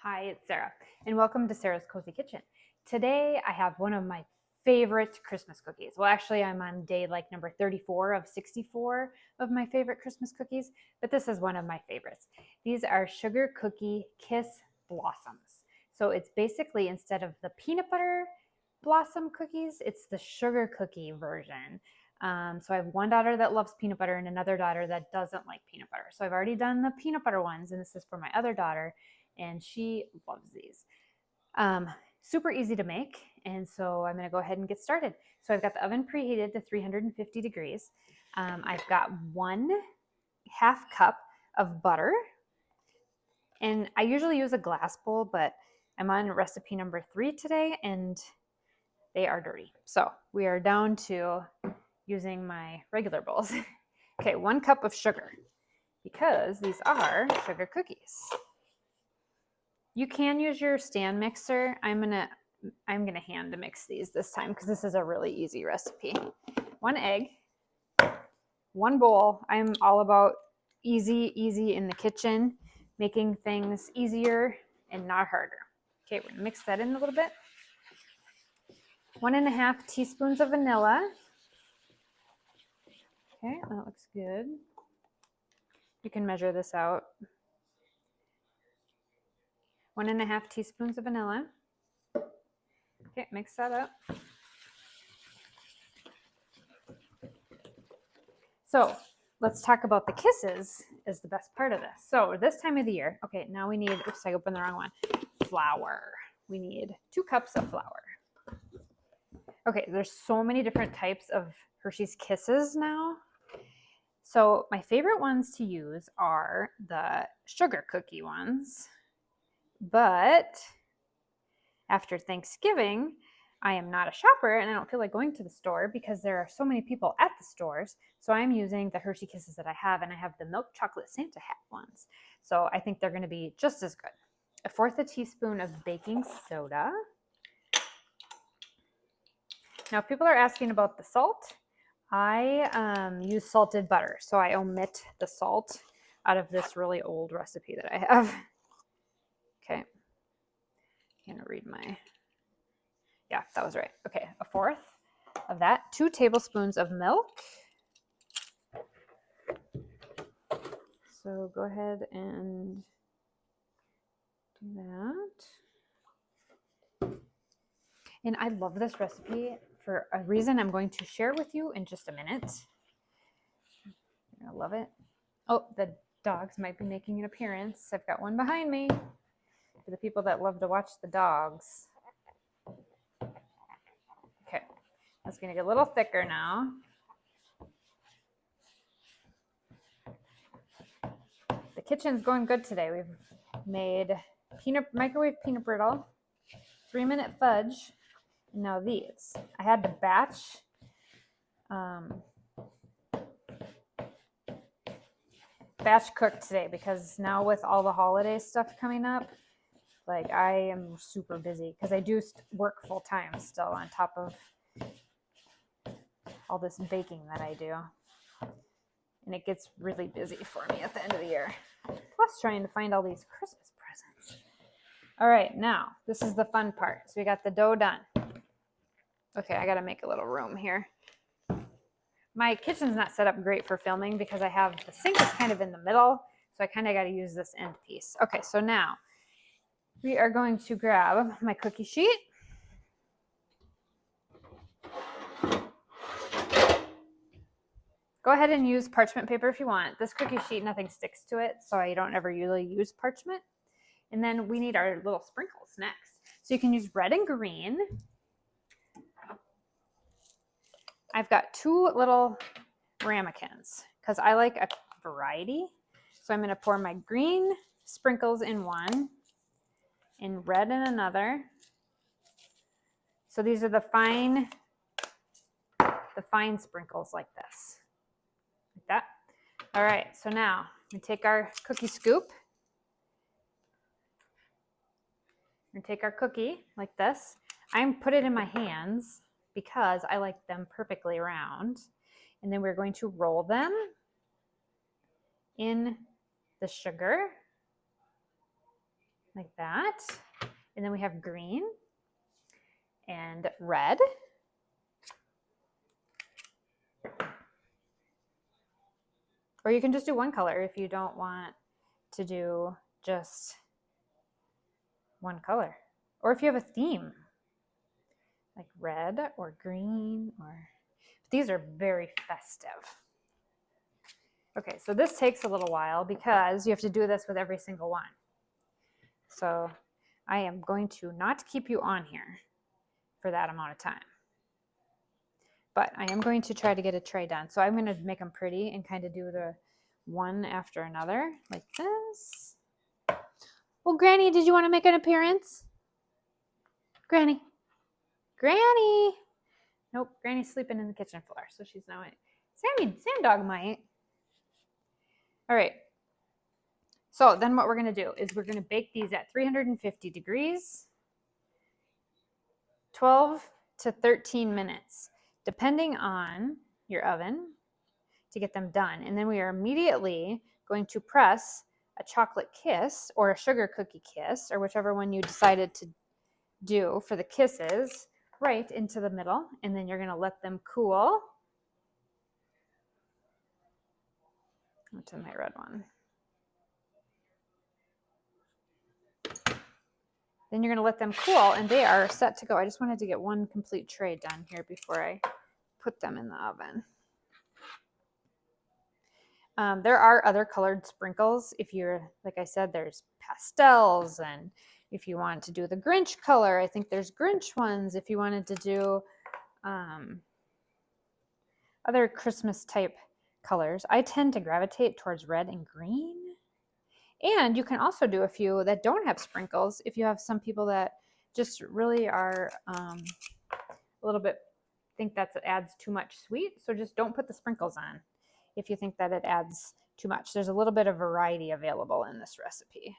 Hi, it's Sarah, and welcome to Sarah's Cozy Kitchen. Today I have one of my favorite Christmas cookies. Well, actually, I'm on day number 34 of 64 of my favorite Christmas cookies, but this is one of my favorites. These are Sugar Cookie Kiss Blossoms. So it's basically, instead of the peanut butter blossom cookies, it's the sugar cookie version. So I have one daughter that loves peanut butter and another daughter that doesn't like peanut butter. So I've already done the peanut butter ones, and this is for my other daughter, and she loves these. Super easy to make, and so I'm going to go ahead and get started. So I've got the oven preheated to 350 degrees. I've got 1/2 cup of butter, and I usually use a glass bowl, but I'm on recipe number 3 today, and they are dirty. So we are down to using my regular bowls. Okay, 1 cup of sugar, because these are sugar cookies. You can use your stand mixer. I'm gonna hand mix these this time because this is a really easy recipe. 1 egg, 1 bowl. I'm all about easy in the kitchen, making things easier and not harder. Okay, we're gonna mix that in a little bit. 1.5 teaspoons of vanilla. Okay, that looks good. You can measure this out. 1.5 teaspoons of vanilla. Okay, mix that up. So let's talk about the kisses is the best part of this. So this time of the year, okay, now we need, oops, I opened the wrong one, flour. We need 2 cups of flour. Okay, there's so many different types of Hershey's Kisses now. So my favorite ones to use are the sugar cookie ones. But after Thanksgiving, I am not a shopper and I don't feel like going to the store because there are so many people at the stores. So I'm using the Hershey Kisses that I have, and I have the milk chocolate Santa hat ones. So I think they're going to be just as good. 1/4 teaspoon of baking soda. Now, if people are asking about the salt, I use salted butter. So I omit the salt out of this really old recipe that I have. Okay. I'm going to read my... Yeah, that was right. Okay, 1/4 of that. 2 tablespoons of milk. So go ahead and do that. And I love this recipe for a reason I'm going to share with you in just a minute. You're gonna love it. Oh, the dogs might be making an appearance. I've got one behind me for the people that love to watch the dogs. Okay, that's gonna get a little thicker now. The kitchen's going good today. We've made microwave peanut brittle, 3-minute fudge, and now these. I had to batch cook today because now with all the holiday stuff coming up, like I am super busy because I do work full time still on top of all this baking that I do. And it gets really busy for me at the end of the year. Plus trying to find all these Christmas presents. All right, now this is the fun part. So we got the dough done. Okay, I gotta make a little room here. My kitchen's not set up great for filming because I have the sink is kind of in the middle. So I kind of got to use this end piece. Okay, so now we are going to grab my cookie sheet. Go ahead and use parchment paper if you want. This cookie sheet, nothing sticks to it, so I don't ever usually use parchment. And then we need our little sprinkles next. So you can use red and green. I've got 2 little ramekins because I like a variety. So I'm going to pour my green sprinkles in one and red in another. So these are the fine sprinkles like this. Like that. All right, so now we take our cookie scoop. We're gonna take our cookie like this. I'm put it in my hands because I like them perfectly round. And then we're going to roll them in the sugar like that. And then we have green and red. Or you can just do one color if you don't want to do just one color. Or if you have a theme, like red or green, or these are very festive. Okay, so this takes a little while because you have to do this with every single one. So I am going to not keep you on here for that amount of time. But I am going to try to get a tray done. So I'm going to make them pretty and kind of do the one after another like this. Well, Granny, did you want to make an appearance? Granny. Granny. Nope, Granny's sleeping in the kitchen floor, so she's not. Sam Dog might. All right. So then what we're going to do is we're going to bake these at 350 degrees, 12 to 13 minutes, depending on your oven, to get them done. And then we are immediately going to press a chocolate kiss or a sugar cookie kiss, or whichever one you decided to do for the kisses, right into the middle. And then you're going to let them cool. What's in my red one? Then you're going to let them cool, and they are set to go. I just wanted to get one complete tray done here before I put them in the oven. There are other colored sprinkles. If you're, like I said, there's pastels, and if you want to do the Grinch color, I think there's Grinch ones. If you wanted to do other Christmas type colors, I tend to gravitate towards red and green. And you can also do a few that don't have sprinkles if you have some people that just really are a little bit, think that adds too much sweet. So just don't put the sprinkles on if you think that it adds too much. There's a little bit of variety available in this recipe.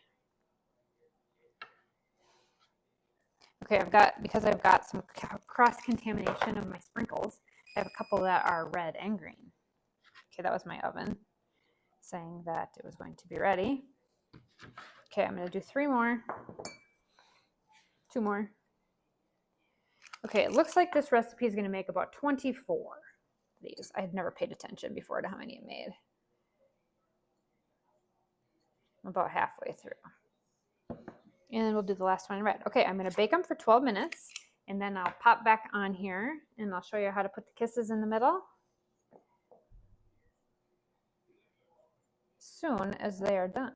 Okay, because I've got some cross-contamination of my sprinkles, I have a couple that are red and green. Okay, that was my oven saying that it was going to be ready. Okay, I'm going to do 3 more. 2 more. Okay, it looks like this recipe is going to make about 24 of these. I had never paid attention before to how many it made. I'm about halfway through. And we'll do the last one in red. Okay, I'm going to bake them for 12 minutes, and then I'll pop back on here, and I'll show you how to put the kisses in the middle soon as they are done.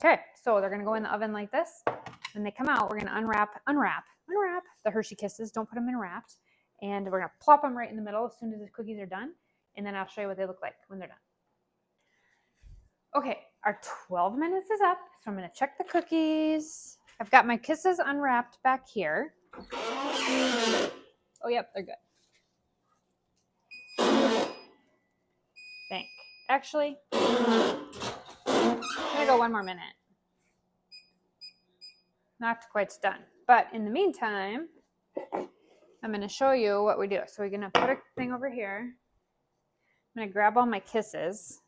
Okay, so they're going to go in the oven like this. When they come out, we're going to unwrap the Hershey Kisses. Don't put them in wrapped. And we're going to plop them right in the middle as soon as the cookies are done. And then I'll show you what they look like when they're done. Okay, our 12 minutes is up. So I'm going to check the cookies. I've got my Kisses unwrapped back here. Oh, yep, they're good. Actually, I'm going to go 1 more minute. Not quite done. But in the meantime, I'm going to show you what we do. So we're going to put a thing over here. I'm going to grab all my kisses.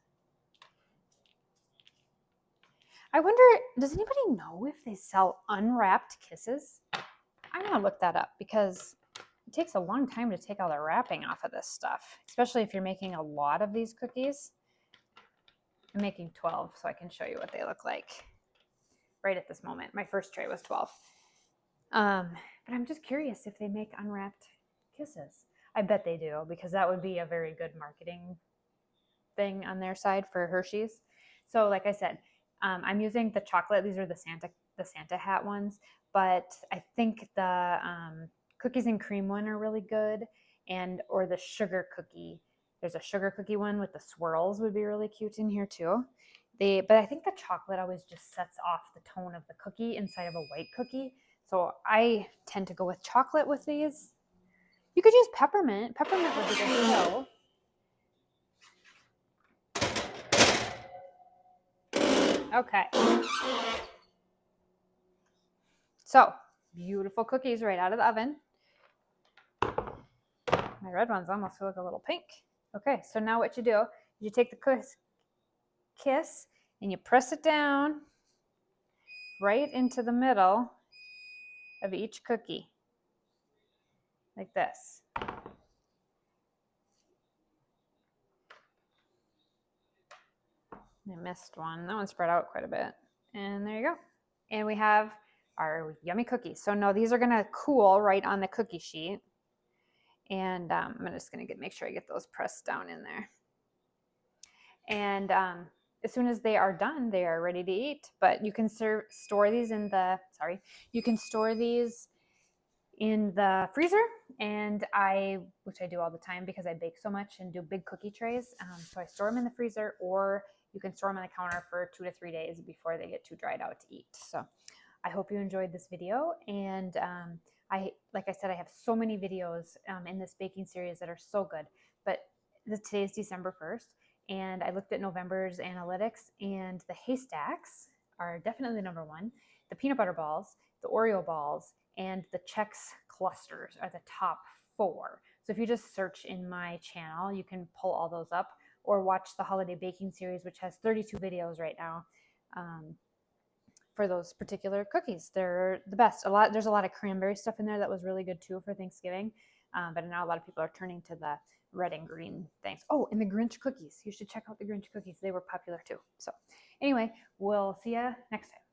I wonder, does anybody know if they sell unwrapped kisses? I'm going to look that up because it takes a long time to take all the wrapping off of this stuff, especially if you're making a lot of these cookies. I'm making 12, so I can show you what they look like right at this moment. My first tray was 12. But I'm just curious if they make unwrapped kisses. I bet they do, because that would be a very good marketing thing on their side for Hershey's. So like I said, I'm using the chocolate. These are the Santa hat ones, but I think the cookies and cream one are really good, or the sugar cookie. There's a sugar cookie one with the swirls would be really cute in here too. But I think the chocolate always just sets off the tone of the cookie inside of a white cookie. So I tend to go with chocolate with these. You could use peppermint. Peppermint would be good too. Okay. So, beautiful cookies right out of the oven. My red ones almost look a little pink. Okay, so now what you do is you take the kiss and you press it down right into the middle of each cookie, like this. I missed one. That one spread out quite a bit. And there you go. And we have our yummy cookies. So no, these are gonna cool right on the cookie sheet. And I'm just gonna make sure I get those pressed down in there. And as soon as they are done, they are ready to eat. But you can store these in the, you can store these in the freezer, and which I do all the time because I bake so much and do big cookie trays. So I store them in the freezer, or you can store them on the counter for 2 to 3 days before they get too dried out to eat. So I hope you enjoyed this video. And like I said, I have so many videos in this baking series that are so good. But today is December 1st, and I looked at November's analytics, and the haystacks are definitely number one. The peanut butter balls, the Oreo balls, and the Chex clusters are the top 4. So if you just search in my channel, you can pull all those up, or watch the holiday baking series, which has 32 videos right now for those particular cookies. They're the best. There's a lot of cranberry stuff in there that was really good too for Thanksgiving, but now a lot of people are turning to the red and green things. Oh, and the Grinch cookies. You should check out the Grinch cookies. They were popular too. So anyway, we'll see you next time.